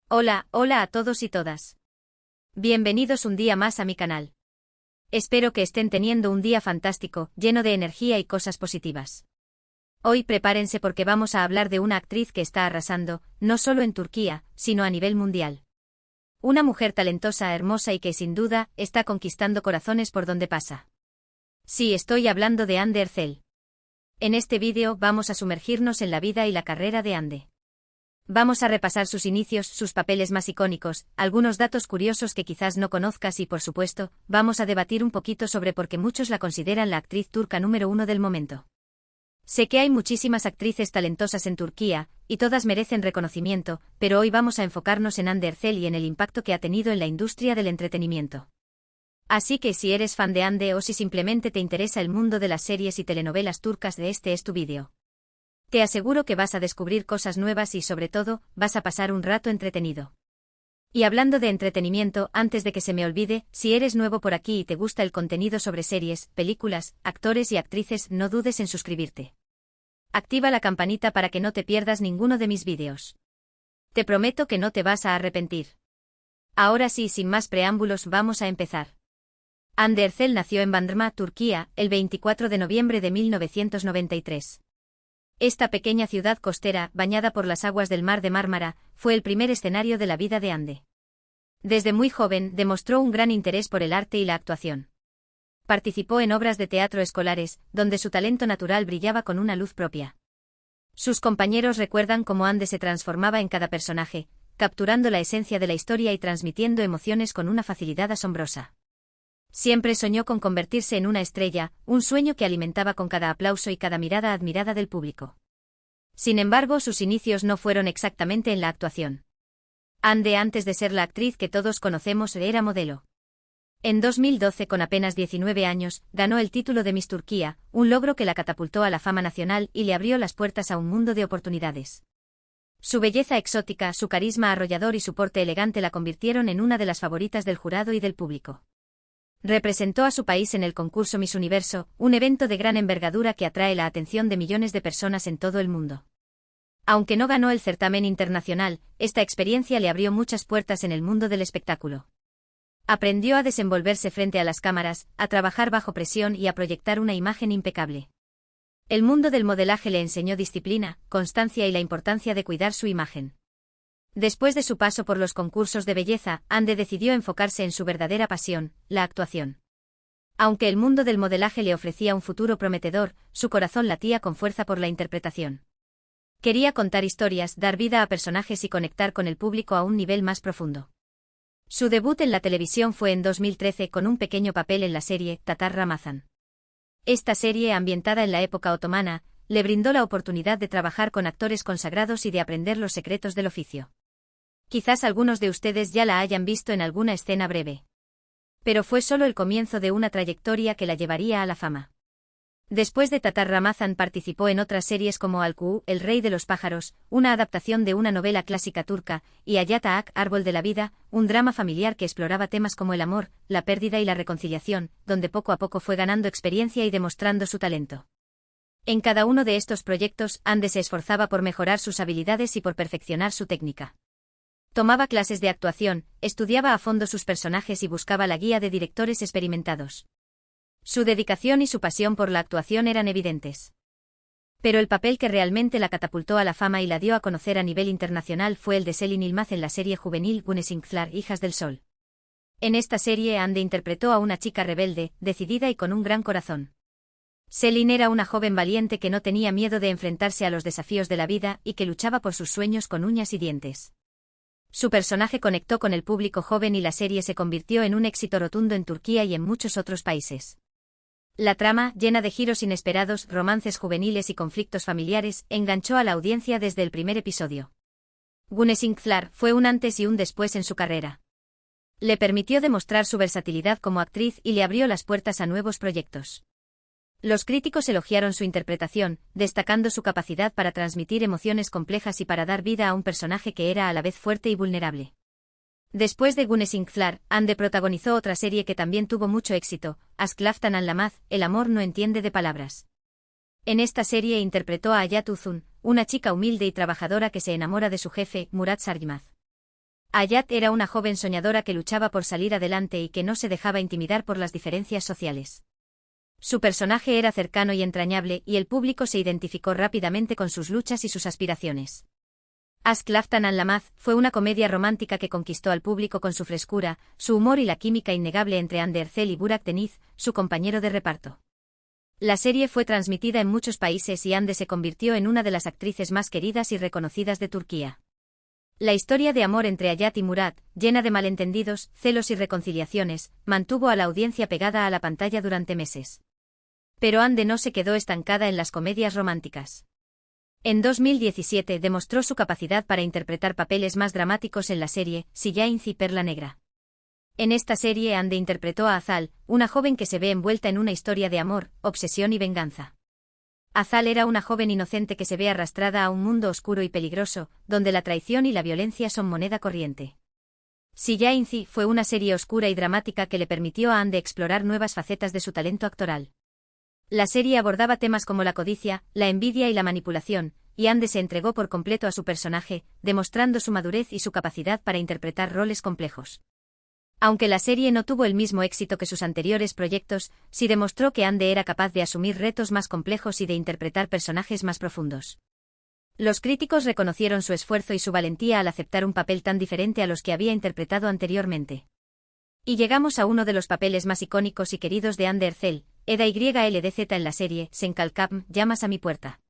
Hola, hola a todos y todas. Bienvenidos un día más a mi canal. Espero que estén teniendo un día fantástico, lleno de energía y cosas positivas. Hoy prepárense porque vamos a hablar de una actriz que está arrasando, no solo en Turquía, sino a nivel mundial. Una mujer talentosa, hermosa y que sin duda está conquistando corazones por donde pasa. Sí, estoy hablando de Hande Erçel. En este vídeo vamos a sumergirnos en la vida y la carrera de Hande. Vamos a repasar sus inicios, sus papeles más icónicos, algunos datos curiosos que quizás no conozcas y por supuesto, vamos a debatir un poquito sobre por qué muchos la consideran la actriz turca número uno del momento. Sé que hay muchísimas actrices talentosas en Turquía, y todas merecen reconocimiento, pero hoy vamos a enfocarnos en Hande Erçel y en el impacto que ha tenido en la industria del entretenimiento. Así que si eres fan de Hande o si simplemente te interesa el mundo de las series y telenovelas turcas, este es tu vídeo. Te aseguro que vas a descubrir cosas nuevas y sobre todo, vas a pasar un rato entretenido. Y hablando de entretenimiento, antes de que se me olvide, si eres nuevo por aquí y te gusta el contenido sobre series, películas, actores y actrices, no dudes en suscribirte. Activa la campanita para que no te pierdas ninguno de mis vídeos. Te prometo que no te vas a arrepentir. Ahora sí, sin más preámbulos, vamos a empezar. Hande Erçel nació en Bandırma, Turquía, el 24 de noviembre de 1993. Esta pequeña ciudad costera, bañada por las aguas del Mar de Mármara, fue el primer escenario de la vida de Hande. Desde muy joven, demostró un gran interés por el arte y la actuación. Participó en obras de teatro escolares, donde su talento natural brillaba con una luz propia. Sus compañeros recuerdan cómo Hande se transformaba en cada personaje, capturando la esencia de la historia y transmitiendo emociones con una facilidad asombrosa. Siempre soñó con convertirse en una estrella, un sueño que alimentaba con cada aplauso y cada mirada admirada del público. Sin embargo, sus inicios no fueron exactamente en la actuación. Hande, antes de ser la actriz que todos conocemos, era modelo. En 2012, con apenas 19 años, ganó el título de Miss Turquía, un logro que la catapultó a la fama nacional y le abrió las puertas a un mundo de oportunidades. Su belleza exótica, su carisma arrollador y su porte elegante la convirtieron en una de las favoritas del jurado y del público. Representó a su país en el concurso Miss Universo, un evento de gran envergadura que atrae la atención de millones de personas en todo el mundo. Aunque no ganó el certamen internacional, esta experiencia le abrió muchas puertas en el mundo del espectáculo. Aprendió a desenvolverse frente a las cámaras, a trabajar bajo presión y a proyectar una imagen impecable. El mundo del modelaje le enseñó disciplina, constancia y la importancia de cuidar su imagen. Después de su paso por los concursos de belleza, Hande decidió enfocarse en su verdadera pasión, la actuación. Aunque el mundo del modelaje le ofrecía un futuro prometedor, su corazón latía con fuerza por la interpretación. Quería contar historias, dar vida a personajes y conectar con el público a un nivel más profundo. Su debut en la televisión fue en 2013 con un pequeño papel en la serie Tatar Ramazan. Esta serie, ambientada en la época otomana, le brindó la oportunidad de trabajar con actores consagrados y de aprender los secretos del oficio. Quizás algunos de ustedes ya la hayan visto en alguna escena breve. Pero fue solo el comienzo de una trayectoria que la llevaría a la fama. Después de Tatar Ramazan participó en otras series como Alku, El Rey de los Pájaros, una adaptación de una novela clásica turca, y Hayata Ak, Árbol de la Vida, un drama familiar que exploraba temas como el amor, la pérdida y la reconciliación, donde poco a poco fue ganando experiencia y demostrando su talento. En cada uno de estos proyectos, Hande se esforzaba por mejorar sus habilidades y por perfeccionar su técnica. Tomaba clases de actuación, estudiaba a fondo sus personajes y buscaba la guía de directores experimentados. Su dedicación y su pasión por la actuación eran evidentes. Pero el papel que realmente la catapultó a la fama y la dio a conocer a nivel internacional fue el de Selin Yılmaz en la serie juvenil Güneş İnkler, Hijas del Sol. En esta serie, Hande interpretó a una chica rebelde, decidida y con un gran corazón. Selin era una joven valiente que no tenía miedo de enfrentarse a los desafíos de la vida y que luchaba por sus sueños con uñas y dientes. Su personaje conectó con el público joven y la serie se convirtió en un éxito rotundo en Turquía y en muchos otros países. La trama, llena de giros inesperados, romances juveniles y conflictos familiares, enganchó a la audiencia desde el primer episodio. Güneş İnkler fue un antes y un después en su carrera. Le permitió demostrar su versatilidad como actriz y le abrió las puertas a nuevos proyectos. Los críticos elogiaron su interpretación, destacando su capacidad para transmitir emociones complejas y para dar vida a un personaje que era a la vez fuerte y vulnerable. Después de Güneş İnkler, Hande protagonizó otra serie que también tuvo mucho éxito, Aşk Laftan Anlamaz, El amor no entiende de palabras. En esta serie interpretó a Hayat Uzun, una chica humilde y trabajadora que se enamora de su jefe, Murat Sargmaz. Hayat era una joven soñadora que luchaba por salir adelante y que no se dejaba intimidar por las diferencias sociales. Su personaje era cercano y entrañable, y el público se identificó rápidamente con sus luchas y sus aspiraciones. Ask Laftan and Lamaz fue una comedia romántica que conquistó al público con su frescura, su humor y la química innegable entre Hande Erçel y Burak Deniz, su compañero de reparto. La serie fue transmitida en muchos países y Hande se convirtió en una de las actrices más queridas y reconocidas de Turquía. La historia de amor entre Hayat y Murat, llena de malentendidos, celos y reconciliaciones, mantuvo a la audiencia pegada a la pantalla durante meses. Pero Hande no se quedó estancada en las comedias románticas. En 2017 demostró su capacidad para interpretar papeles más dramáticos en la serie Siyah-Inci Perla Negra. En esta serie Hande interpretó a Azal, una joven que se ve envuelta en una historia de amor, obsesión y venganza. Azal era una joven inocente que se ve arrastrada a un mundo oscuro y peligroso, donde la traición y la violencia son moneda corriente. Siyah-Inci fue una serie oscura y dramática que le permitió a Hande explorar nuevas facetas de su talento actoral. La serie abordaba temas como la codicia, la envidia y la manipulación, y Hande se entregó por completo a su personaje, demostrando su madurez y su capacidad para interpretar roles complejos. Aunque la serie no tuvo el mismo éxito que sus anteriores proyectos, sí demostró que Hande era capaz de asumir retos más complejos y de interpretar personajes más profundos. Los críticos reconocieron su esfuerzo y su valentía al aceptar un papel tan diferente a los que había interpretado anteriormente. Y llegamos a uno de los papeles más icónicos y queridos de Hande Erçel, Eda YLDZ en la serie Sen Kalkam, Llamas a mi puerta.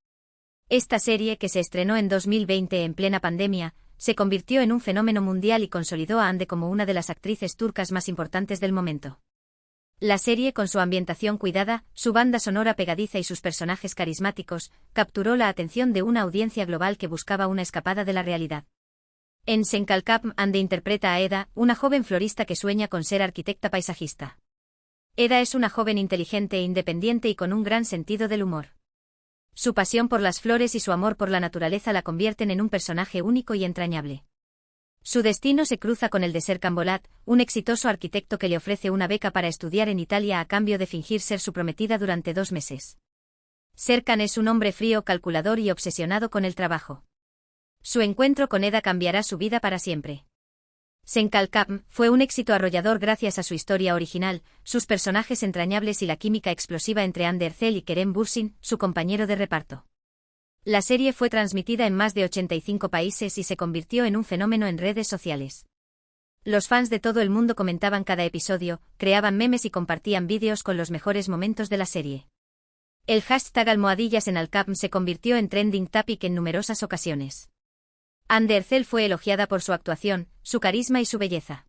Esta serie, que se estrenó en 2020 en plena pandemia, se convirtió en un fenómeno mundial y consolidó a Hande como una de las actrices turcas más importantes del momento. La serie, con su ambientación cuidada, su banda sonora pegadiza y sus personajes carismáticos, capturó la atención de una audiencia global que buscaba una escapada de la realidad. En Sen Kalkam, Hande interpreta a Eda, una joven florista que sueña con ser arquitecta paisajista. Eda es una joven inteligente e independiente y con un gran sentido del humor. Su pasión por las flores y su amor por la naturaleza la convierten en un personaje único y entrañable. Su destino se cruza con el de Serkan Bolat, un exitoso arquitecto que le ofrece una beca para estudiar en Italia a cambio de fingir ser su prometida durante 2 meses. Serkan es un hombre frío, calculador y obsesionado con el trabajo. Su encuentro con Eda cambiará su vida para siempre. Sen Kalkam fue un éxito arrollador gracias a su historia original, sus personajes entrañables y la química explosiva entre Hande Erçel y Kerem Bürsin, su compañero de reparto. La serie fue transmitida en más de 85 países y se convirtió en un fenómeno en redes sociales. Los fans de todo el mundo comentaban cada episodio, creaban memes y compartían vídeos con los mejores momentos de la serie. El hashtag #Almohadillas-en-Alkam se convirtió en trending topic en numerosas ocasiones. Hande Erçel fue elogiada por su actuación, su carisma y su belleza.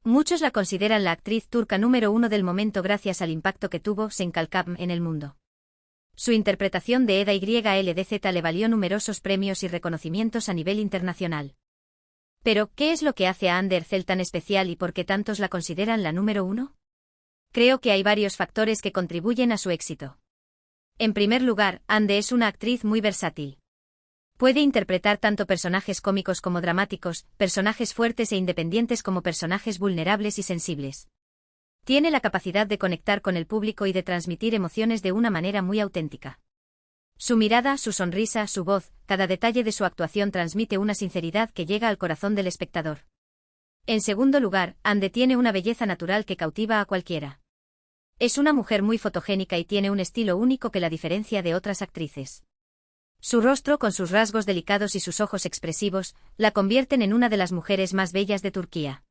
Muchos la consideran la actriz turca número 1 del momento gracias al impacto que tuvo Sen Kalkam en el mundo. Su interpretación de Eda YLDZ le valió numerosos premios y reconocimientos a nivel internacional. Pero, ¿qué es lo que hace a Hande Erçel tan especial y por qué tantos la consideran la número 1? Creo que hay varios factores que contribuyen a su éxito. En primer lugar, Hande es una actriz muy versátil. Puede interpretar tanto personajes cómicos como dramáticos, personajes fuertes e independientes como personajes vulnerables y sensibles. Tiene la capacidad de conectar con el público y de transmitir emociones de una manera muy auténtica. Su mirada, su sonrisa, su voz, cada detalle de su actuación transmite una sinceridad que llega al corazón del espectador. En segundo lugar, Hande tiene una belleza natural que cautiva a cualquiera. Es una mujer muy fotogénica y tiene un estilo único que la diferencia de otras actrices. Su rostro, con sus rasgos delicados y sus ojos expresivos, la convierten en una de las mujeres más bellas de Turquía.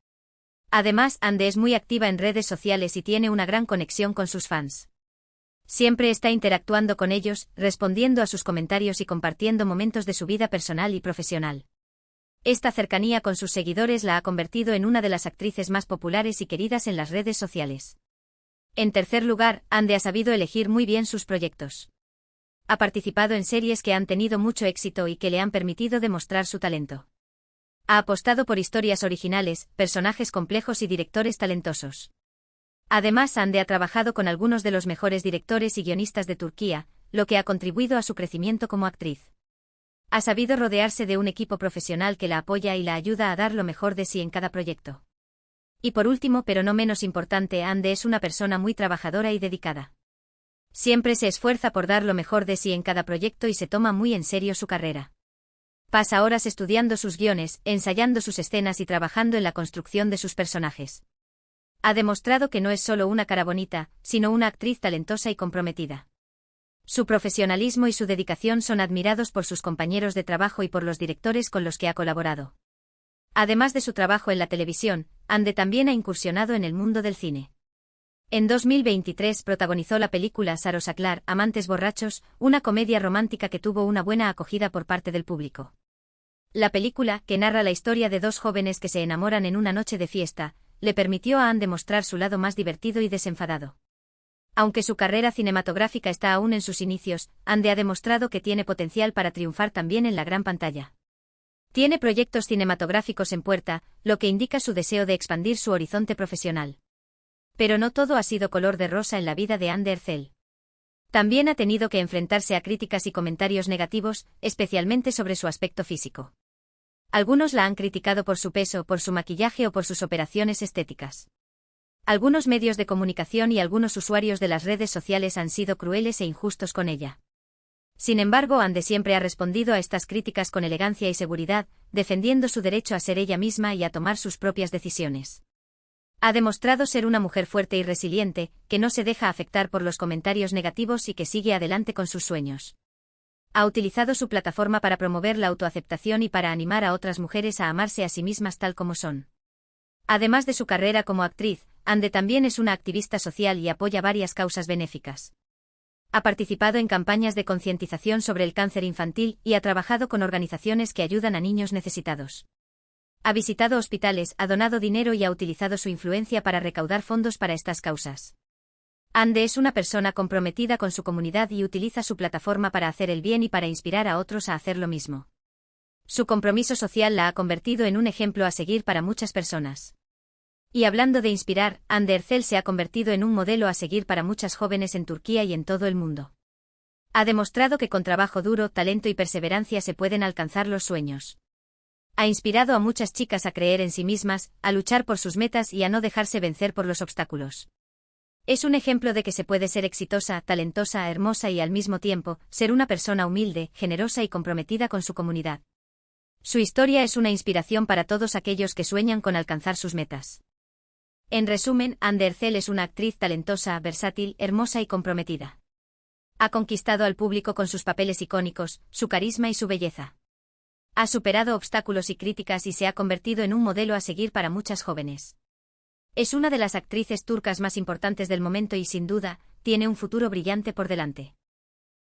Además, Hande es muy activa en redes sociales y tiene una gran conexión con sus fans. Siempre está interactuando con ellos, respondiendo a sus comentarios y compartiendo momentos de su vida personal y profesional. Esta cercanía con sus seguidores la ha convertido en una de las actrices más populares y queridas en las redes sociales. En tercer lugar, Hande ha sabido elegir muy bien sus proyectos. Ha participado en series que han tenido mucho éxito y que le han permitido demostrar su talento. Ha apostado por historias originales, personajes complejos y directores talentosos. Además, Hande ha trabajado con algunos de los mejores directores y guionistas de Turquía, lo que ha contribuido a su crecimiento como actriz. Ha sabido rodearse de un equipo profesional que la apoya y la ayuda a dar lo mejor de sí en cada proyecto. Y por último, pero no menos importante, Hande es una persona muy trabajadora y dedicada. Siempre se esfuerza por dar lo mejor de sí en cada proyecto y se toma muy en serio su carrera. Pasa horas estudiando sus guiones, ensayando sus escenas y trabajando en la construcción de sus personajes. Ha demostrado que no es solo una cara bonita, sino una actriz talentosa y comprometida. Su profesionalismo y su dedicación son admirados por sus compañeros de trabajo y por los directores con los que ha colaborado. Además de su trabajo en la televisión, Ande también ha incursionado en el mundo del cine. En 2023 protagonizó la película Sarosaklar, Amantes borrachos, una comedia romántica que tuvo una buena acogida por parte del público. La película, que narra la historia de dos jóvenes que se enamoran en una noche de fiesta, le permitió a Ande mostrar su lado más divertido y desenfadado. Aunque su carrera cinematográfica está aún en sus inicios, Ande ha demostrado que tiene potencial para triunfar también en la gran pantalla. Tiene proyectos cinematográficos en puerta, lo que indica su deseo de expandir su horizonte profesional. Pero no todo ha sido color de rosa en la vida de Ande Ercel. También ha tenido que enfrentarse a críticas y comentarios negativos, especialmente sobre su aspecto físico. Algunos la han criticado por su peso, por su maquillaje o por sus operaciones estéticas. Algunos medios de comunicación y algunos usuarios de las redes sociales han sido crueles e injustos con ella. Sin embargo, Ande siempre ha respondido a estas críticas con elegancia y seguridad, defendiendo su derecho a ser ella misma y a tomar sus propias decisiones. Ha demostrado ser una mujer fuerte y resiliente, que no se deja afectar por los comentarios negativos y que sigue adelante con sus sueños. Ha utilizado su plataforma para promover la autoaceptación y para animar a otras mujeres a amarse a sí mismas tal como son. Además de su carrera como actriz, Ande también es una activista social y apoya varias causas benéficas. Ha participado en campañas de concientización sobre el cáncer infantil y ha trabajado con organizaciones que ayudan a niños necesitados. Ha visitado hospitales, ha donado dinero y ha utilizado su influencia para recaudar fondos para estas causas. Ande es una persona comprometida con su comunidad y utiliza su plataforma para hacer el bien y para inspirar a otros a hacer lo mismo. Su compromiso social la ha convertido en un ejemplo a seguir para muchas personas. Y hablando de inspirar, Ande Ercel se ha convertido en un modelo a seguir para muchas jóvenes en Turquía y en todo el mundo. Ha demostrado que con trabajo duro, talento y perseverancia se pueden alcanzar los sueños. Ha inspirado a muchas chicas a creer en sí mismas, a luchar por sus metas y a no dejarse vencer por los obstáculos. Es un ejemplo de que se puede ser exitosa, talentosa, hermosa y al mismo tiempo, ser una persona humilde, generosa y comprometida con su comunidad. Su historia es una inspiración para todos aquellos que sueñan con alcanzar sus metas. En resumen, Ande Ercel es una actriz talentosa, versátil, hermosa y comprometida. Ha conquistado al público con sus papeles icónicos, su carisma y su belleza. Ha superado obstáculos y críticas y se ha convertido en un modelo a seguir para muchas jóvenes. Es una de las actrices turcas más importantes del momento y sin duda, tiene un futuro brillante por delante.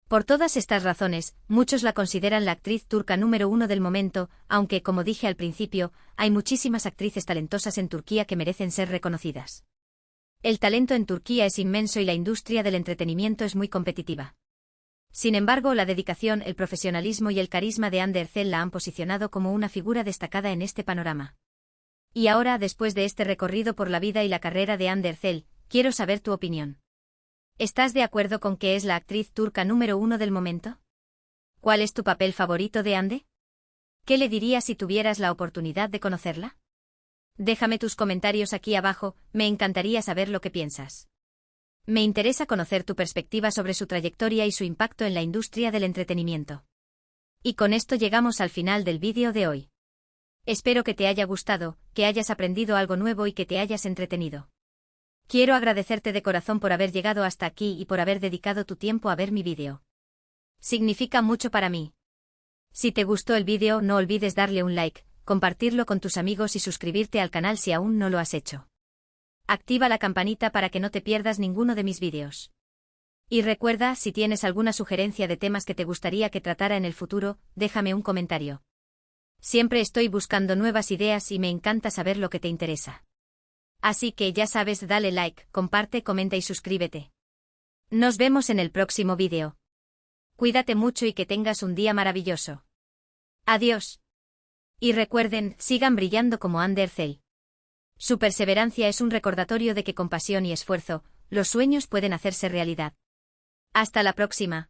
Por todas estas razones, muchos la consideran la actriz turca número 1 del momento, aunque, como dije al principio, hay muchísimas actrices talentosas en Turquía que merecen ser reconocidas. El talento en Turquía es inmenso y la industria del entretenimiento es muy competitiva. Sin embargo, la dedicación, el profesionalismo y el carisma de Ande Ercel la han posicionado como una figura destacada en este panorama. Y ahora, después de este recorrido por la vida y la carrera de Ande Ercel, quiero saber tu opinión. ¿Estás de acuerdo con que es la actriz turca número 1 del momento? ¿Cuál es tu papel favorito de Ande? ¿Qué le dirías si tuvieras la oportunidad de conocerla? Déjame tus comentarios aquí abajo, me encantaría saber lo que piensas. Me interesa conocer tu perspectiva sobre su trayectoria y su impacto en la industria del entretenimiento. Y con esto llegamos al final del vídeo de hoy. Espero que te haya gustado, que hayas aprendido algo nuevo y que te hayas entretenido. Quiero agradecerte de corazón por haber llegado hasta aquí y por haber dedicado tu tiempo a ver mi vídeo. Significa mucho para mí. Si te gustó el vídeo, no olvides darle un like, compartirlo con tus amigos y suscribirte al canal si aún no lo has hecho. Activa la campanita para que no te pierdas ninguno de mis vídeos. Y recuerda, si tienes alguna sugerencia de temas que te gustaría que tratara en el futuro, déjame un comentario. Siempre estoy buscando nuevas ideas y me encanta saber lo que te interesa. Así que ya sabes, dale like, comparte, comenta y suscríbete. Nos vemos en el próximo vídeo. Cuídate mucho y que tengas un día maravilloso. Adiós. Y recuerden, sigan brillando como Ande Ercel. Su perseverancia es un recordatorio de que con pasión y esfuerzo, los sueños pueden hacerse realidad. Hasta la próxima.